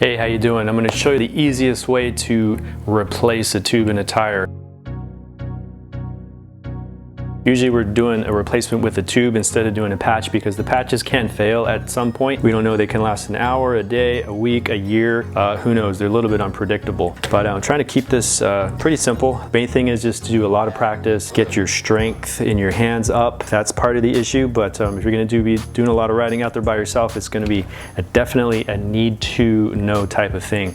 Hey, how you doing? I'm going to show you the easiest way to replace a tube in a tire. Usually we're doing a replacement with a tube instead of doing a patch because the patches can fail at some point. We don't know, they can last an hour, a day, a week, a year, who knows, they're a little bit unpredictable. But I'm trying to keep this pretty simple. Main thing is just to do a lot of practice, get your strength in your hands up. That's part of the issue, but if you're going to be doing a lot of riding out there by yourself, it's going to be definitely a need to know type of thing.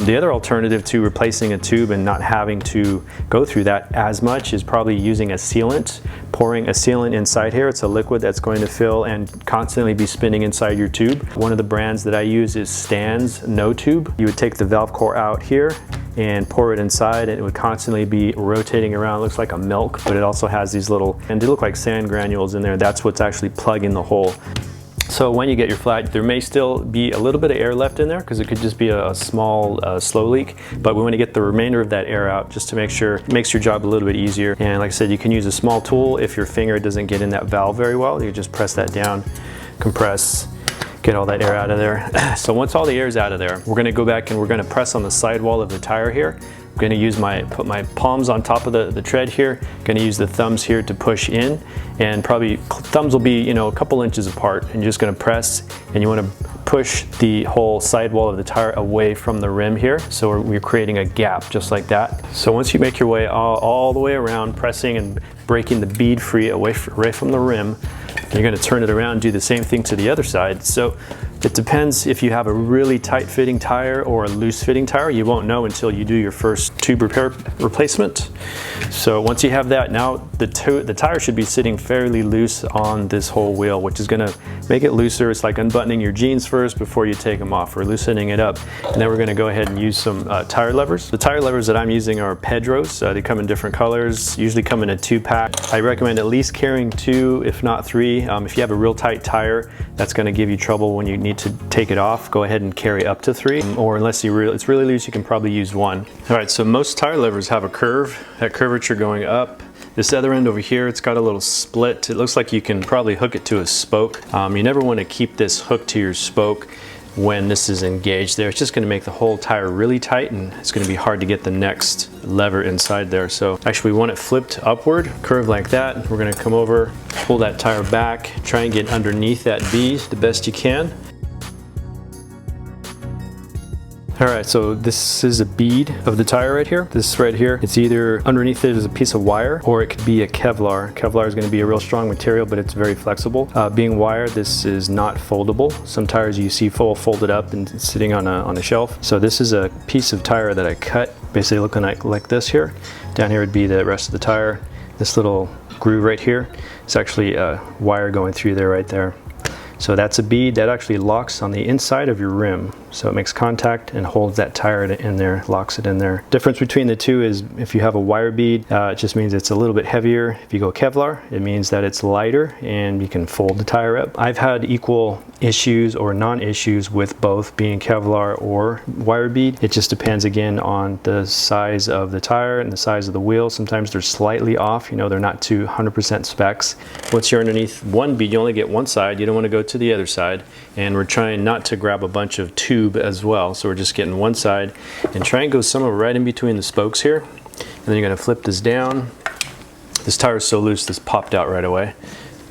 The other alternative to replacing a tube and not having to go through that as much is probably using a sealant, pouring a sealant inside here. It's a liquid that's going to fill and constantly be spinning inside your tube. One of the brands that I use is Stan's No Tube. You would take the valve core out here and pour it inside, and it would constantly be rotating around. It looks like a milk, but it also has these little, and they look like sand granules in there. That's what's actually plugging the hole. So when you get your flat, there may still be a little bit of air left in there because it could just be a small slow leak, but we want to get the remainder of that air out just to make sure it makes your job a little bit easier. And like I said, you can use a small tool if your finger doesn't get in that valve very well. You just press that down, compress, get all that air out of there. So once all the air is out of there, we're going to go back and we're going to press on the sidewall of the tire here. I'm going to use put my palms on top of the tread here. I'm going to use the thumbs here to push in, and probably thumbs will be, you know, a couple inches apart, and you're just going to press, and you want to push the whole sidewall of the tire away from the rim here. So we're creating a gap just like that. So once you make your way all the way around, pressing and breaking the bead free away from the rim, you're going to turn it around and do the same thing to the other side. So it depends if you have a really tight fitting tire or a loose fitting tire. You won't know until you do your first tube replacement. So once you have that, now the tire should be sitting fairly loose on this whole wheel, which is going to make it looser. It's like unbuttoning your jeans first before you take them off, or loosening it up. And then we're going to go ahead and use some tire levers. The tire levers that I'm using are Pedro's. They come in different colors, usually come in a 2-pack. I recommend at least carrying 2, if not 3. If you have a real tight tire that's going to give you trouble when you need to take it off, go ahead and carry up to 3, or unless it's really loose, you can probably use 1. All right, so most tire levers have a curve, that curvature going up. This other end over here, it's got a little split. It looks like you can probably hook it to a spoke. You never want to keep this hooked to your spoke when this is engaged there. It's just going to make the whole tire really tight, and it's going to be hard to get the next lever inside there. So actually we want it flipped upward, curved like that. We're going to come over, pull that tire back, try and get underneath that bead the best you can. All right, so this is a bead of the tire right here. This right here, it's either underneath it is a piece of wire, or it could be a Kevlar. Kevlar is going to be a real strong material, but it's very flexible. Being wire, this is not foldable. Some tires you see folded up and sitting on a shelf. So this is a piece of tire that I cut, basically looking like this here. Down here would be the rest of the tire. This little groove right here, it's actually a wire going through there right there. So that's a bead that actually locks on the inside of your rim. So it makes contact and holds that tire in there, locks it in there. Difference between the two is if you have a wire bead, it just means it's a little bit heavier. If you go Kevlar, it means that it's lighter and you can fold the tire up. I've had equal issues or non-issues with both being Kevlar or wire bead. It just depends again on the size of the tire and the size of the wheel. Sometimes they're slightly off, you know, they're not to 100% specs. Once you're underneath one bead, you only get one side. You don't want to go to the other side, and we're trying not to grab a bunch of tube as well, so we're just getting one side, and try and go somewhere right in between the spokes here. And then you're going to flip this down. This tire is so loose, this popped out right away,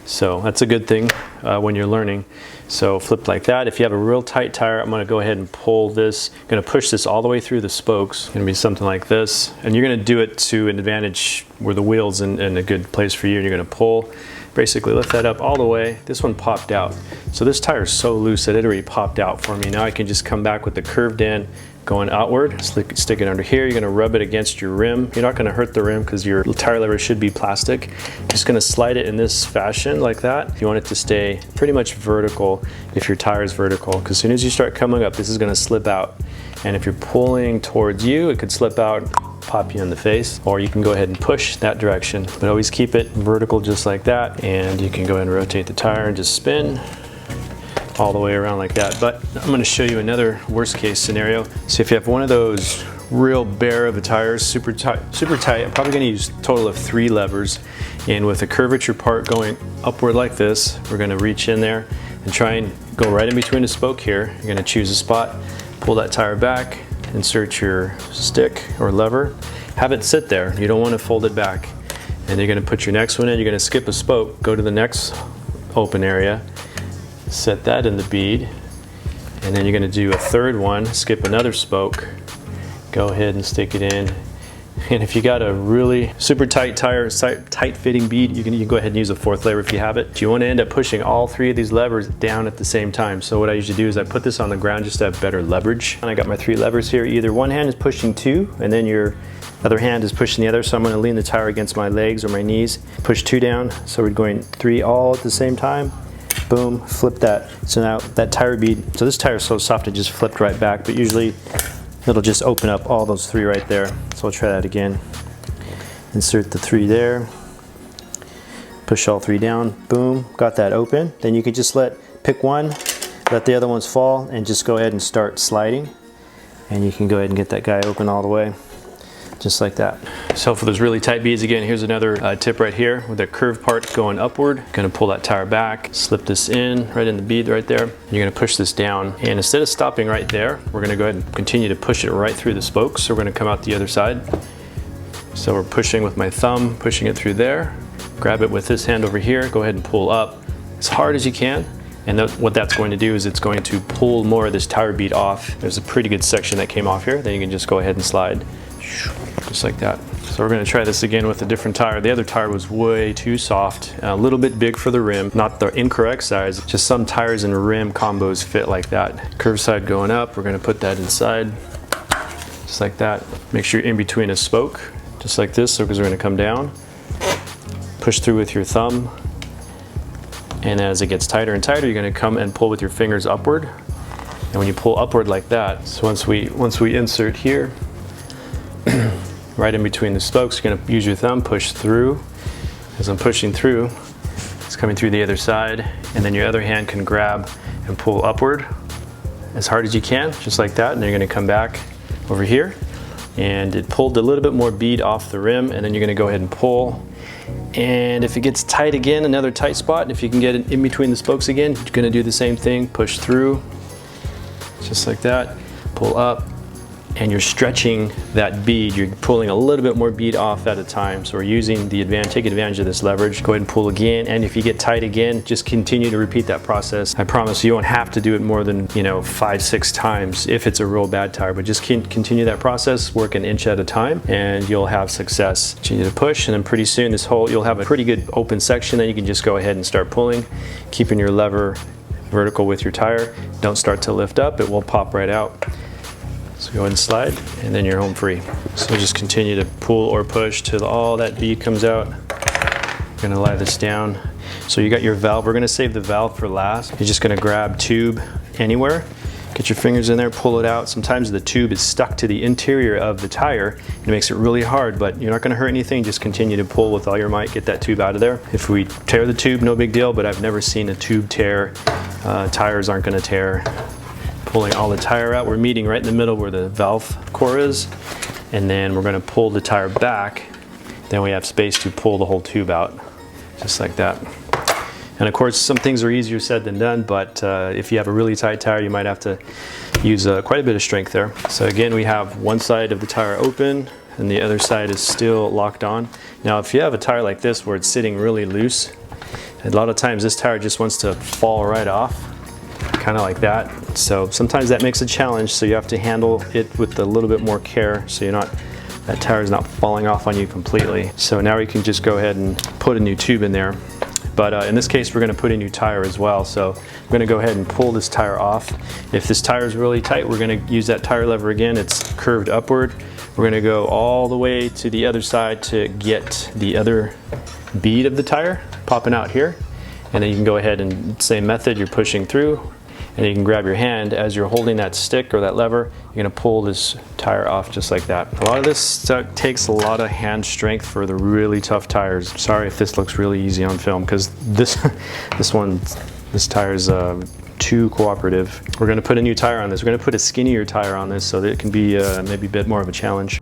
so that's a good thing when you're learning. So flip like that. If you have a real tight tire, I'm going to go ahead and pull this. I'm going to push this all the way through the spokes. It's going to be something like this, and you're going to do it to an advantage where the wheel's in a good place for you. And you're going to pull, basically lift that up all the way. This one popped out. So this tire is so loose that it already popped out for me. Now I can just come back with the curved end going outward, stick it under here. You're going to rub it against your rim. You're not going to hurt the rim because your tire lever should be plastic. Just going to slide it in this fashion like that. You want it to stay pretty much vertical if your tire is vertical, because as soon as you start coming up, this is going to slip out. And if you're pulling towards you, it could slip out, pop you in the face, or you can go ahead and push that direction. But always keep it vertical just like that, and you can go ahead and rotate the tire and just spin all the way around like that. But I'm going to show you another worst case scenario. So if you have one of those real bare of a tire, super tight. I'm probably going to use a total of 3 levers, and with the curvature part going upward like this, we're going to reach in there and try and go right in between the spoke here. You're going to choose a spot, pull that tire back, insert your stick or lever, have it sit there. You don't want to fold it back. And you're going to put your next one in, you're going to skip a spoke, go to the next open area, set that in the bead, and then you're going to do a third one, skip another spoke, go ahead and stick it in. And if you got a really super tight tire, tight fitting bead, you can go ahead and use a 4th lever if you have it. You want to end up pushing all 3 of these levers down at the same time. So what I usually do is I put this on the ground just to have better leverage. And I got my 3 levers here. Either one hand is pushing 2, and then your other hand is pushing the other. So I'm going to lean the tire against my legs or my knees, push 2 down. So we're going 3 all at the same time. Boom, flip that. So now that tire bead, so this tire is so soft it just flipped right back, but usually it'll just open up all those 3 right there. So I'll try that again. Insert the 3 there. Push all 3 down. Boom, got that open. Then you can just pick one, let the other ones fall, and just go ahead and start sliding. And you can go ahead and get that guy open all the way, just like that. So for those really tight beads, again, here's another tip right here with the curved part going upward. Gonna pull that tire back, slip this in, right in the bead right there. You're gonna push this down, and instead of stopping right there, we're gonna go ahead and continue to push it right through the spokes. So we're gonna come out the other side. So we're pushing with my thumb, pushing it through there. Grab it with this hand over here, go ahead and pull up as hard as you can. And what that's going to do is it's going to pull more of this tire bead off. There's a pretty good section that came off here. Then you can just go ahead and slide, just like that. So we're going to try this again with a different tire. The other tire was way too soft, a little bit big for the rim, not the incorrect size. Just some tires and rim combos fit like that. Curved side going up, we're going to put that inside, just like that. Make sure you're in between a spoke, just like this, so because we're going to come down. Push through with your thumb, and as it gets tighter and tighter, you're going to come and pull with your fingers upward. And when you pull upward like that, so once we insert here, right in between the spokes, you're going to use your thumb, push through. As I'm pushing through, it's coming through the other side, and then your other hand can grab and pull upward as hard as you can, just like that. And then you're going to come back over here, and it pulled a little bit more bead off the rim, and then you're going to go ahead and pull. And if it gets tight again, another tight spot, and if you can get it in between the spokes again, you're going to do the same thing, push through, just like that, pull up, and you're stretching that bead. You're pulling a little bit more bead off at a time. So we're using the take advantage of this leverage. Go ahead and pull again, and if you get tight again, just continue to repeat that process. I promise you won't have to do it more than 5-6 times if it's a real bad tire, but just continue that process, work an inch at a time, and you'll have success. Continue to push, and then pretty soon you'll have a pretty good open section. Then you can just go ahead and start pulling, keeping your lever vertical with your tire. Don't start to lift up, it will pop right out. So go ahead and slide, and then you're home free. So just continue to pull or push till all that bead comes out. We're gonna lie this down. So you got your valve. We're gonna save the valve for last. You're just gonna grab tube anywhere, get your fingers in there, pull it out. Sometimes the tube is stuck to the interior of the tire. It makes it really hard, but you're not gonna hurt anything. Just continue to pull with all your might, get that tube out of there. If we tear the tube, no big deal, but I've never seen a tube tear. Tires aren't gonna tear. Pulling all the tire out. We're meeting right in the middle where the valve core is, and then we're going to pull the tire back. Then we have space to pull the whole tube out, just like that. And of course, some things are easier said than done, but if you have a really tight tire, you might have to use quite a bit of strength there. So again, we have one side of the tire open, and the other side is still locked on. Now, if you have a tire like this where it's sitting really loose, a lot of times this tire just wants to fall right off, kind of like that. So sometimes that makes a challenge, so you have to handle it with a little bit more care so that tire is not falling off on you completely. So now we can just go ahead and put a new tube in there. But in this case, we're going to put a new tire as well. So I'm going to go ahead and pull this tire off. If this tire is really tight, we're going to use that tire lever again. It's curved upward. We're going to go all the way to the other side to get the other bead of the tire popping out here. And then you can go ahead and same method, you're pushing through. And you can grab your hand as you're holding that stick or that lever. You're going to pull this tire off just like that. A lot of this stuff takes a lot of hand strength for the really tough tires. Sorry if this looks really easy on film, because this tire's too cooperative. We're going to put a new tire on this. We're going to put a skinnier tire on this so that it can be maybe a bit more of a challenge.